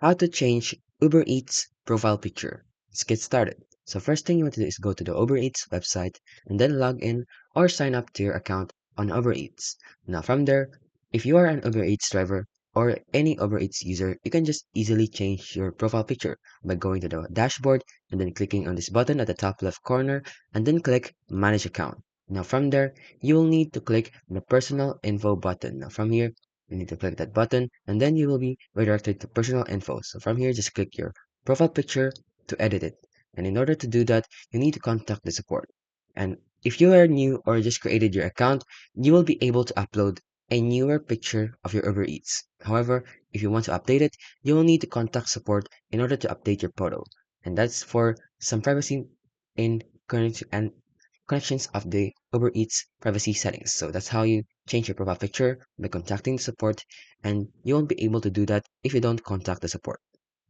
How to change Uber Eats profile picture. Let's get started. So first thing you want to do is go to the Uber Eats website and then log in or sign up to your account on Uber Eats. Now from there, if you are an Uber Eats driver or any Uber Eats user, you can just easily change your profile picture by going to the dashboard and then clicking on this button at the top left corner and then click Manage Account. Now from there, you will need to click the Personal Info button. Now from here, you need to click that button and then you will be redirected to personal info. So from here, just click your profile picture to edit it. And in order to do that, you need to contact the support. And if you are new or just created your account, you will be able to upload a newer picture of your Uber Eats. However, if you want to update it, you will need to contact support in order to update your photo. And that's for some privacy in current and connections of the Uber Eats privacy settings. So that's how you change your profile picture by contacting the support, and you won't be able to do that if you don't contact the support.